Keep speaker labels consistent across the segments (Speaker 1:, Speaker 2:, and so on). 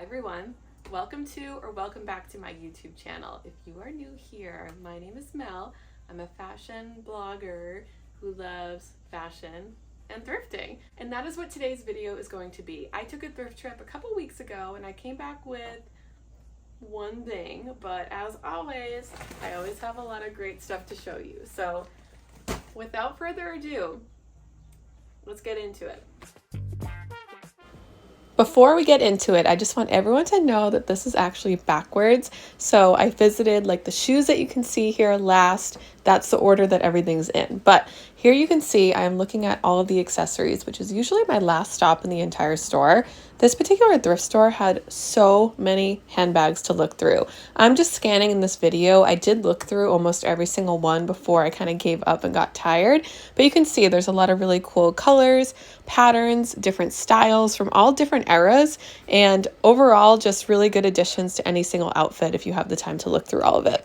Speaker 1: everyone, welcome to or welcome back to my YouTube channel. If you are new here, my name is Mel. I'm a fashion blogger who loves fashion and thrifting, and that is what today's video is going to be. I took a thrift trip a couple weeks ago and I came back with one thing, but as always, I always have a lot of great stuff to show you. So without further ado, let's get into it. Before we get into it, I just want everyone to know that this is actually backwards. So I visited like the shoes that you can see here last. That's the order that everything's in. But here you can see I'm looking at all of the accessories, which is usually my last stop in the entire store. This particular thrift store had so many handbags to look through. I'm just scanning in this video. I did look through almost every single one before I kind of gave up and got tired. But you can see there's a lot of really cool colors, patterns, different styles from all different eras, and overall just really good additions to any single outfit if you have the time to look through all of it.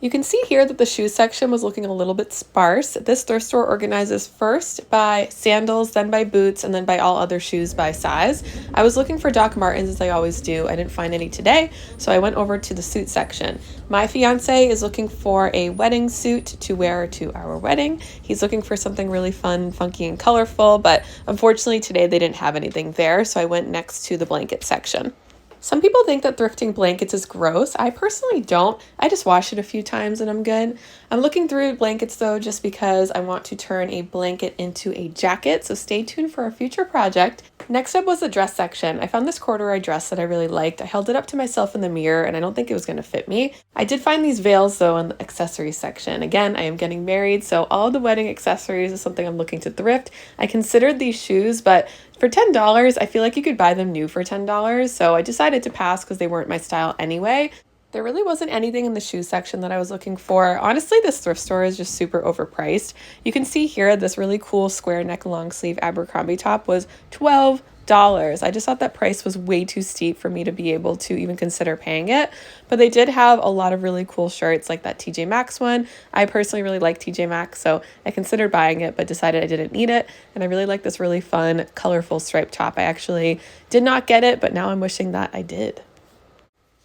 Speaker 1: You can see here that the shoe section was looking a little bit sparse. This thrift store organizes first by sandals, then by boots, and then by all other shoes by size. I was looking for Doc Martens as I always do. I didn't find any today, so I went over to the suit section. My fiance is looking for a wedding suit to wear to our wedding. He's looking for something really fun, funky, and colorful, but unfortunately today they didn't have anything there, so I went next to the blanket section. Some people think that thrifting blankets is gross. I personally don't. I just wash it a few times and I'm good. I'm looking through blankets though just because I want to turn a blanket into a jacket, so stay tuned for a future project. Next up was the dress section. I found this corduroy dress that I really liked. I held it up to myself in the mirror and I don't think it was going to fit me. I did find these veils though in the accessories section. Again, I am getting married, so all the wedding accessories is something I'm looking to thrift. I considered these shoes, but for $10, I feel like you could buy them new for $10, so I decided to pass because they weren't my style anyway. There really wasn't anything in the shoe section that I was looking for. Honestly, this thrift store is just super overpriced. You can see here this really cool square neck long sleeve Abercrombie top was $12. I just thought that price was way too steep for me to be able to even consider paying it. But they did have a lot of really cool shirts like that TJ Maxx one. I personally really like TJ Maxx, so I considered buying it but decided I didn't need it. And I really like this really fun, colorful striped top. I actually did not get it, but now I'm wishing that I did.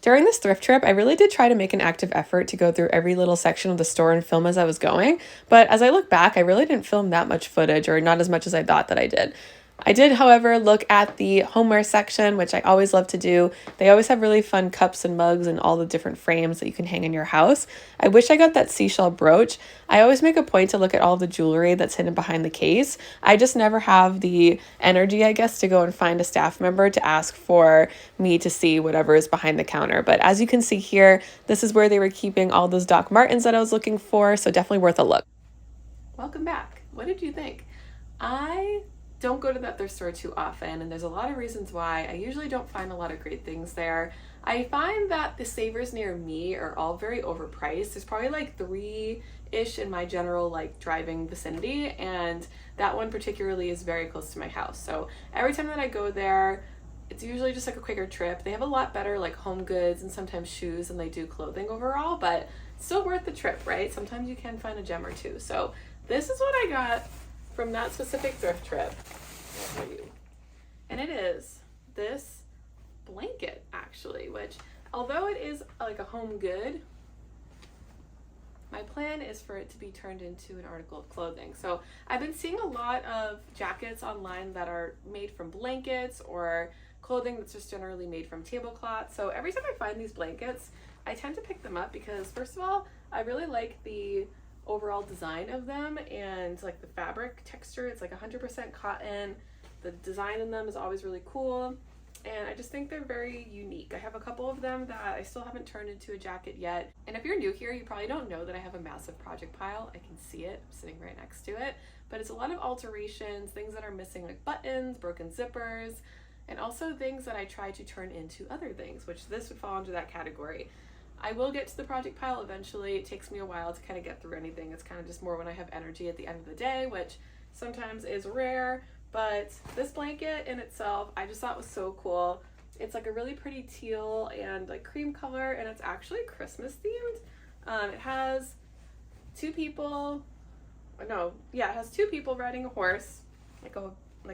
Speaker 1: During this thrift trip, I really did try to make an active effort to go through every little section of the store and film as I was going. But as I look back, I really didn't film that much footage, or not as much as I thought that I did. I did, however, look at the homeware section, which I always love to do. They always have really fun cups and mugs and all the different frames that you can hang in your house. I wish I got that seashell brooch. I always make a point to look at all the jewelry that's hidden behind the case. I just never have the energy, I guess, to go and find a staff member to ask for me to see whatever is behind the counter. But as you can see here, this is where they were keeping all those Doc Martens that I was looking for, so definitely worth a look. Welcome back. What did you think? I don't go to that thrift store too often, and there's a lot of reasons why. I usually don't find a lot of great things there. I find that the savers near me are all very overpriced. There's probably like 3-ish in my general like driving vicinity, and that one particularly is very close to my house. So every time that I go there, it's usually just like a quicker trip. They have a lot better like home goods and sometimes shoes than they do clothing overall, but still worth the trip, right? Sometimes you can find a gem or two. So this is what I got from that specific thrift trip for you. And it is this blanket actually, which although it is like a home good, my plan is for it to be turned into an article of clothing. So I've been seeing a lot of jackets online that are made from blankets or clothing that's just generally made from tablecloth. So every time I find these blankets, I tend to pick them up because first of all, I really like the overall design of them and like the fabric texture. It's like 100% cotton. The design in them is always really cool, and I just think they're very unique. I have a couple of them that I still haven't turned into a jacket yet. And if you're new here, you probably don't know that I have a massive project pile. I can see it sitting right next to it, but it's a lot of alterations, things that are missing like buttons, broken zippers, and also things that I try to turn into other things, which this would fall into that category. I will get to the project pile eventually. It takes me a while to kind of get through anything. It's kind of just more when I have energy at the end of the day, which sometimes is rare. But this blanket in itself, I just thought was so cool. It's like a really pretty teal and like cream color, and it's actually Christmas themed. It has two people riding a horse, like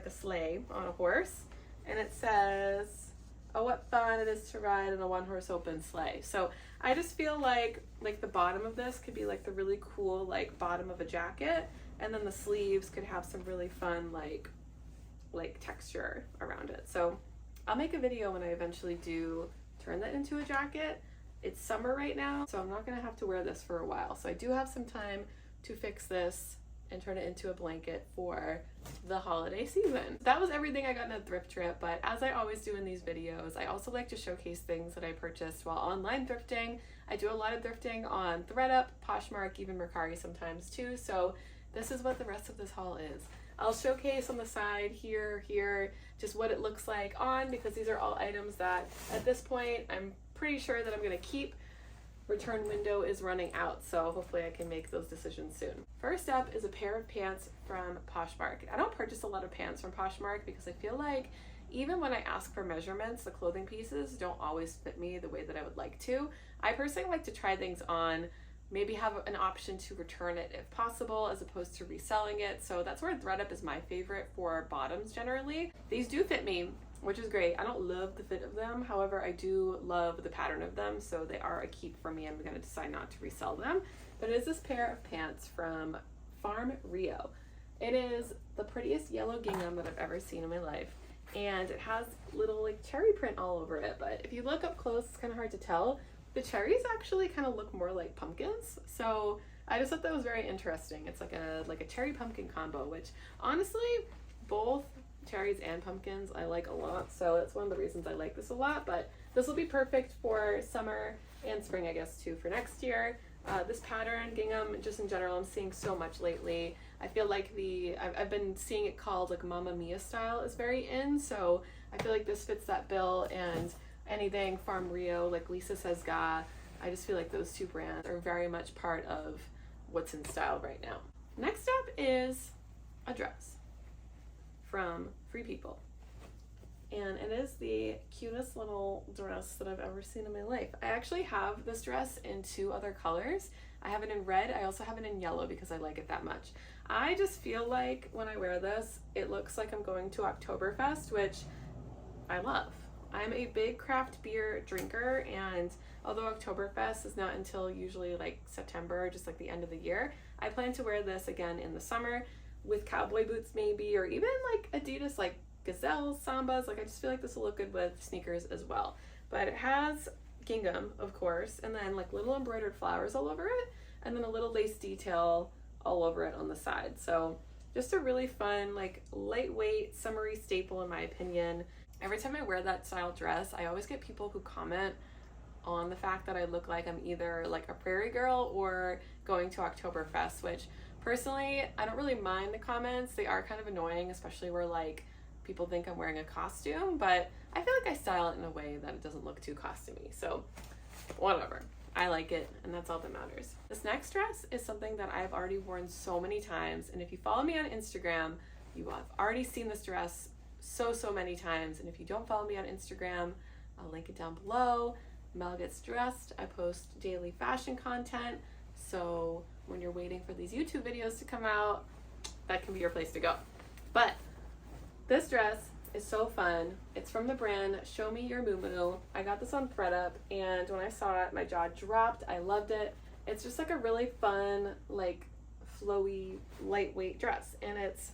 Speaker 1: a sleigh on a horse, and it says oh, what fun it is to ride in a one-horse open sleigh. So I just feel like the bottom of this could be like the really cool like bottom of a jacket, and then the sleeves could have some really fun like texture around it. So I'll make a video when I eventually do turn that into a jacket. It's summer right now, so I'm not gonna have to wear this for a while. So I do have some time to fix this and turn it into a blanket for the holiday season. That was everything I got in a thrift trip, but as I always do in these videos, I also like to showcase things that I purchased while online thrifting. I do a lot of thrifting on ThredUp, Poshmark, even Mercari sometimes too, so this is what the rest of this haul is. I'll showcase on the side here, just what it looks like on, because these are all items that at this point I'm pretty sure that I'm gonna keep. Return window is running out, so hopefully I can make those decisions soon. First up is a pair of pants from Poshmark. I don't purchase a lot of pants from Poshmark because I feel like even when I ask for measurements, the clothing pieces don't always fit me the way that I would like to. I personally like to try things on, maybe have an option to return it if possible, as opposed to reselling it. So that's where ThredUp is my favorite for bottoms generally. These do fit me, which is great. I don't love the fit of them. However, I do love the pattern of them, so they are a keep for me. I'm gonna decide not to resell them. But it is this pair of pants from Farm Rio. It is the prettiest yellow gingham that I've ever seen in my life. And it has little like cherry print all over it. But if you look up close, it's kind of hard to tell. The cherries actually kind of look more like pumpkins. So I just thought that was very interesting. It's like a cherry pumpkin combo, which honestly, both cherries and pumpkins I like a lot, so that's one of the reasons I like this a lot. But this will be perfect for summer and spring, I guess, too, for next year. This pattern, gingham, just in general, I'm seeing so much lately. I feel like I've been seeing it called like Mamma Mia style is very in, so I feel like this fits that bill. And anything Farm Rio, like Lisa Says Ga, I just feel like those two brands are very much part of what's in style right now. Next up is a dress from Free People, and it is the cutest little dress that I've ever seen in my life. I actually have this dress in 2 other colors. I have it in red, I also have it in yellow because I like it that much. I just feel like when I wear this, it looks like I'm going to Oktoberfest, which I love. I'm a big craft beer drinker, and although Oktoberfest is not until usually like September, just like the end of the year, I plan to wear this again in the summer with cowboy boots maybe, or even like Adidas like Gazelles, Sambas. Like I just feel like this will look good with sneakers as well. But it has gingham, of course, and then like little embroidered flowers all over it, and then a little lace detail all over it on the side. So just a really fun, like lightweight, summery staple in my opinion. Every time I wear that style dress, I always get people who comment on the fact that I look like I'm either like a prairie girl or going to Oktoberfest, which personally, I don't really mind the comments. They are kind of annoying, especially where like people think I'm wearing a costume, but I feel like I style it in a way that it doesn't look too costumey. So whatever, I like it, and that's all that matters. This next dress is something that I've already worn so many times, and if you follow me on Instagram, you have already seen this dress so many times. And if you don't follow me on Instagram, I'll link it down below. Mel Gets Dressed. I post daily fashion content, so when you're waiting for these YouTube videos to come out, that can be your place to go. But this dress is so fun. It's from the brand Show Me Your Moo. I got this on ThredUp, and when I saw it, my jaw dropped. I loved it. It's just like a really fun, like flowy, lightweight dress, and it's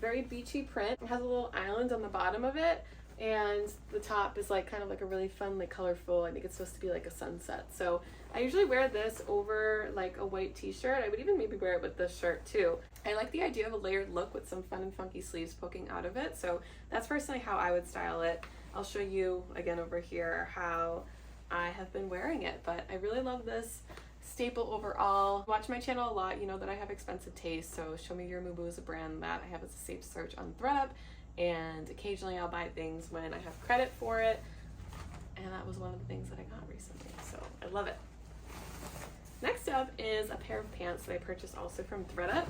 Speaker 1: very beachy print. It has a little island on the bottom of it, and the top is like kind of like a really fun, like colorful, I think it's supposed to be like a sunset. So I usually wear this over like a white t-shirt. I would even maybe wear it with this shirt too. I like the idea of a layered look with some fun and funky sleeves poking out of it, so that's personally how I would style it. I'll show you again over here how I have been wearing it, but I really love this staple overall. Watch my channel a lot, you know that I have expensive taste, so Show Me Your Moo is a brand that I have as a safe search on ThredUp, and occasionally I'll buy things when I have credit for it, and that was one of the things that I got recently, so I love it. Next up is a pair of pants that I purchased also from ThredUp.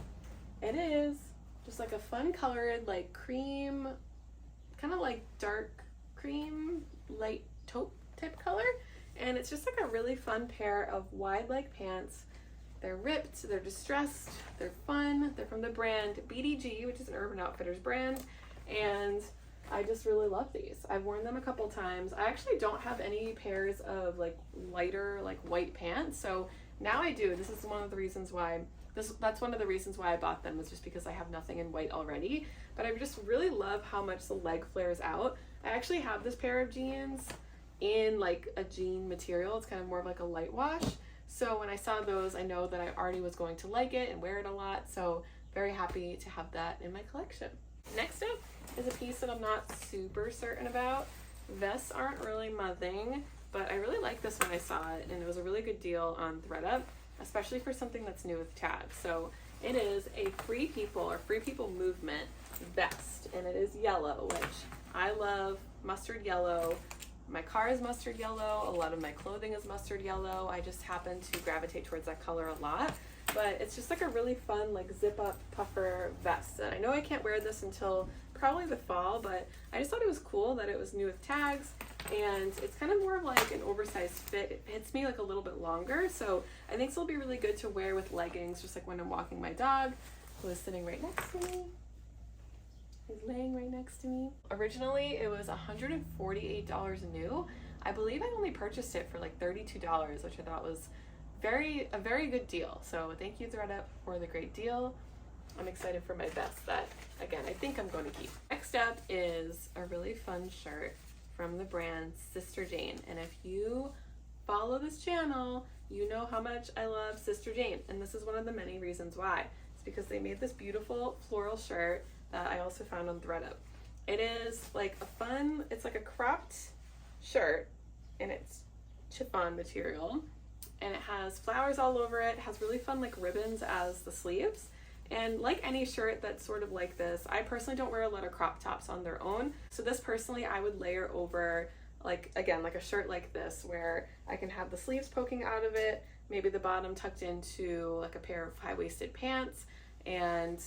Speaker 1: It is just like a fun colored, like cream, kind of like dark cream, light taupe type color. And it's just like a really fun pair of wide leg pants. They're ripped, they're distressed, they're fun. They're from the brand BDG, which is an Urban Outfitters brand. And I just really love these. I've worn them a couple times. I actually don't have any pairs of like lighter like white pants, so now I do. This is one of the reasons why that's one of the reasons why I bought them, is just because I have nothing in white already. But I just really love how much the leg flares out. I actually have this pair of jeans in like a jean material. It's kind of more of like a light wash. So when I saw those, I know that I already was going to like it and wear it a lot. So very happy to have that in my collection. Next up is a piece that I'm not super certain about. Vests aren't really my thing, but I really like this when I saw it, and it was a really good deal on ThredUp, especially for something that's new with tags. So it is a Free People or Free People Movement vest, and it is yellow, which I love. Mustard yellow. My car is mustard yellow. A lot of my clothing is mustard yellow. I just happen to gravitate towards that color a lot. But it's just like a really fun like zip up puffer vest. And I know I can't wear this until probably the fall, but I just thought it was cool that it was new with tags, and it's kind of more of like an oversized fit. It fits me like a little bit longer, so I think this will be really good to wear with leggings, just like when I'm walking my dog, who is sitting right next to me. He's laying right next to me. Originally it was $148 new. I believe I only purchased it for like $32, which I thought was a very good deal. So thank you ThredUp for the great deal. I'm excited for my vest that, again, I think I'm going to keep. Next up is a really fun shirt from the brand Sister Jane. And if you follow this channel, you know how much I love Sister Jane. And this is one of the many reasons why. It's because they made this beautiful floral shirt that I also found on ThredUp. It is like a fun, it's like a cropped shirt, and it's chiffon material. And it has flowers all over it. It has really fun like ribbons as the sleeves. And like any shirt that's sort of like this, I personally don't wear a lot of crop tops on their own. So this personally I would layer over like, again, like a shirt like this, where I can have the sleeves poking out of it, maybe the bottom tucked into like a pair of high-waisted pants, and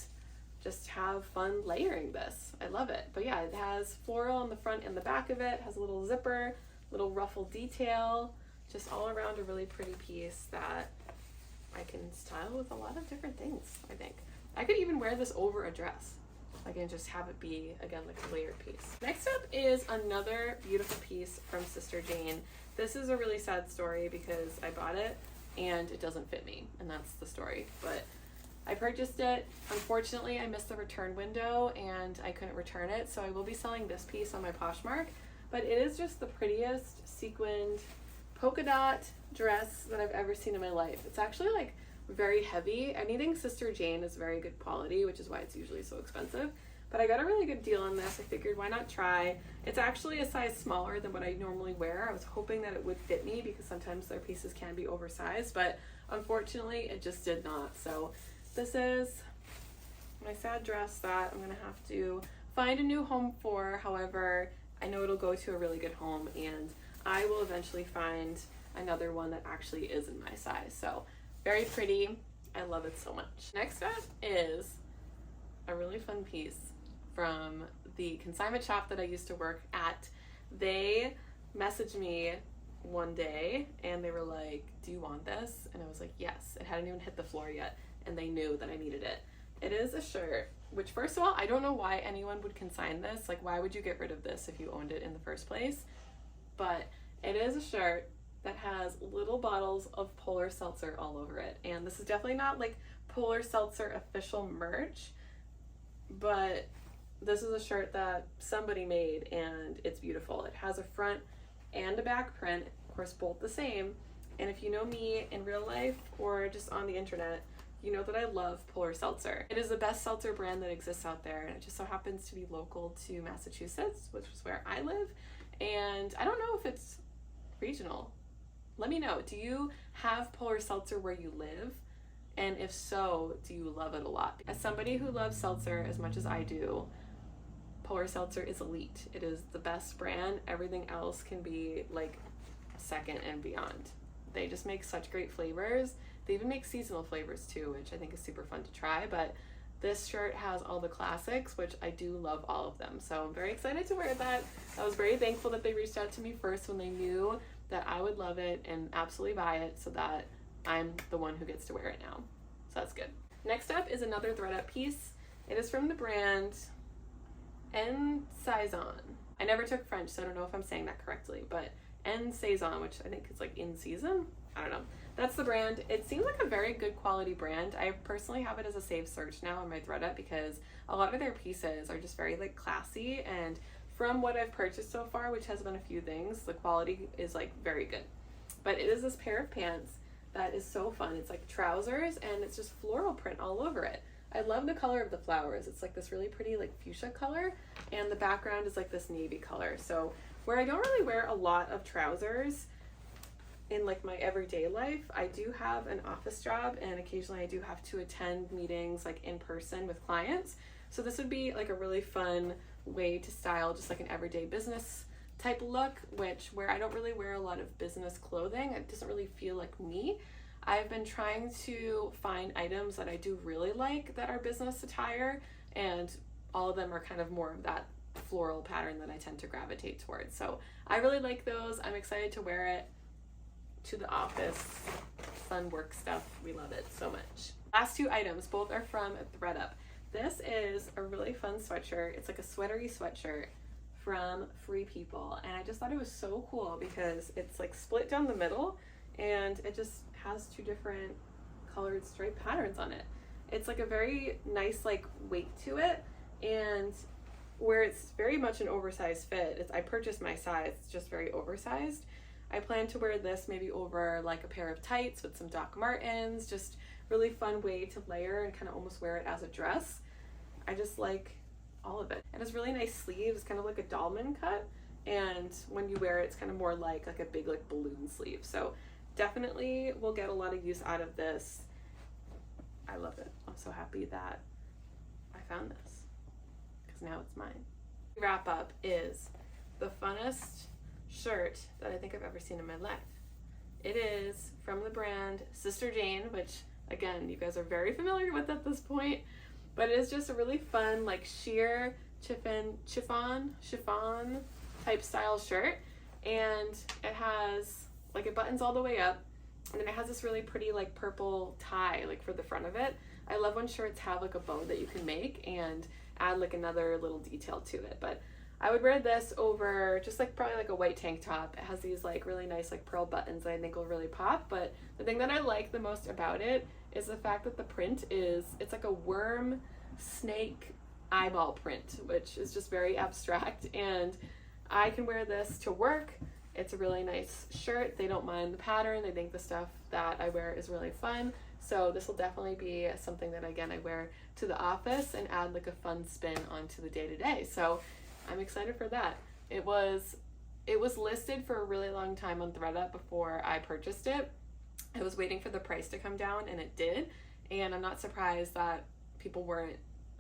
Speaker 1: just have fun layering this. I love it. But yeah, it has floral on the front and the back of it, has a little zipper, little ruffle detail, just all around a really pretty piece that I can style with a lot of different things, I think. I could even wear this over a dress. I can just have it be, again, like a layered piece. Next up is another beautiful piece from Sister Jane. This is a really sad story because I bought it and it doesn't fit me, and that's the story. But I purchased it. Unfortunately, I missed the return window and I couldn't return it, so I will be selling this piece on my Poshmark. But it is just the prettiest sequined polka dot dress that I've ever seen in my life. It's actually like very heavy. Anything Sister Jane is very good quality, which is why it's usually so expensive. But I got a really good deal on this. I figured why not try. It's actually a size smaller than what I normally wear. I was hoping that it would fit me because sometimes their pieces can be oversized, but unfortunately it just did not. So this is my sad dress that I'm gonna have to find a new home for. However, I know it'll go to a really good home, and I will eventually find another one that actually is in my size. So very pretty. I love it so much. Next up is a really fun piece from the consignment shop that I used to work at. They messaged me one day and they were like, do you want this? And I was like, yes. It hadn't even hit the floor yet, and they knew that I needed it. It is a shirt, which first of all, I don't know why anyone would consign this. Like, why would you get rid of this if you owned it in the first place? But it is a shirt that has little bottles of Polar Seltzer all over it. And this is definitely not like Polar Seltzer official merch, but this is a shirt that somebody made and it's beautiful. It has a front and a back print, of course, both the same. And if you know me in real life or just on the internet, you know that I love Polar Seltzer. It is the best seltzer brand that exists out there, and it just so happens to be local to Massachusetts, which is where I live. And I don't know if it's regional. Let me know. Do you have Polar Seltzer where you live? And if so, do you love it a lot? As somebody who loves seltzer as much as I do, Polar Seltzer is elite. It is the best brand. Everything else can be like second and beyond. They just make such great flavors. They even make seasonal flavors too, which I think is super fun to try. But this shirt has all the classics, which I do love all of them. So I'm very excited to wear that. I was very thankful that they reached out to me first when they knew that I would love it and absolutely buy it, so that I'm the one who gets to wear it now. So that's good. Next up is another ThredUp piece. It is from the brand En Saison. I never took French, so I don't know if I'm saying that correctly, but En Saison, which I think is like in season. I don't know. That's the brand. It seems like a very good quality brand. I personally have it as a saved search now on my Threadup because a lot of their pieces are just very like classy, and from what I've purchased so far, which has been a few things, the quality is like very good. But it is this pair of pants that is so fun. It's like trousers and it's just floral print all over it. I love the color of the flowers. It's like this really pretty like fuchsia color, and the background is like this navy color. So where I don't really wear a lot of trousers in like my everyday life, I do have an office job and occasionally I do have to attend meetings like in person with clients. So this would be like a really fun way to style just like an everyday business type look, where I don't really wear a lot of business clothing. It doesn't really feel like me. I've been trying to find items that I do really like that are business attire, and all of them are kind of more of that floral pattern that I tend to gravitate towards. So I really like those. I'm excited to wear it to the office. Fun work stuff. We love it so much. Last two items, both are from Threadup. This is a really fun sweatshirt. It's like a sweatery sweatshirt from Free People, and I just thought it was so cool because it's like split down the middle and it just has two different colored striped patterns on it. It's like a very nice like weight to it, and where it's very much an oversized fit, I purchased my size, it's just very oversized. I plan to wear this maybe over like a pair of tights with some Doc Martens, just really fun way to layer and kind of almost wear it as a dress. I just like all of it. It has really nice sleeves, kind of like a dolman cut, and when you wear it, it's kind of more like a big like balloon sleeve. So definitely will get a lot of use out of this. I love it. I'm so happy that I found this because now it's mine. Wrap up is the funnest shirt that I think I've ever seen in my life. It is from the brand Sister Jane, which again, you guys are very familiar with at this point, but it is just a really fun like sheer chiffon type style shirt, and it has like, it buttons all the way up, and then it has this really pretty like purple tie like for the front of it. I love when shirts have like a bow that you can make and add like another little detail to it. But I would wear this over just like probably like a white tank top. It has these like really nice like pearl buttons that I think will really pop. But the thing that I like the most about it is the fact that the print it's like a worm snake eyeball print, which is just very abstract, and I can wear this to work. It's a really nice shirt. They don't mind the pattern. They think the stuff that I wear is really fun. So this will definitely be something that again I wear to the office and add like a fun spin onto the day-to-day. So I'm excited for that. It was listed for a really long time on Threadup before I purchased it. I was waiting for the price to come down, and it did. And I'm not surprised that people weren't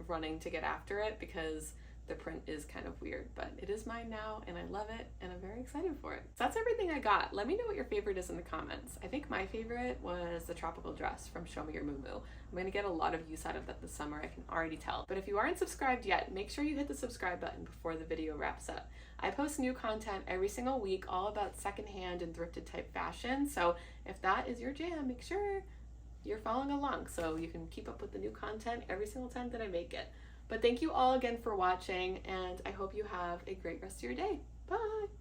Speaker 1: running to get after it because the print is kind of weird, but it is mine now and I love it and I'm very excited for it. So that's everything I got. Let me know what your favorite is in the comments. I think my favorite was the tropical dress from Show Me Your Moo Moo. I'm gonna get a lot of use out of that this summer, I can already tell. But if you aren't subscribed yet, make sure you hit the subscribe button before the video wraps up. I post new content every single week all about secondhand and thrifted type fashion. So if that is your jam, make sure you're following along so you can keep up with the new content every single time that I make it. But thank you all again for watching, and I hope you have a great rest of your day. Bye!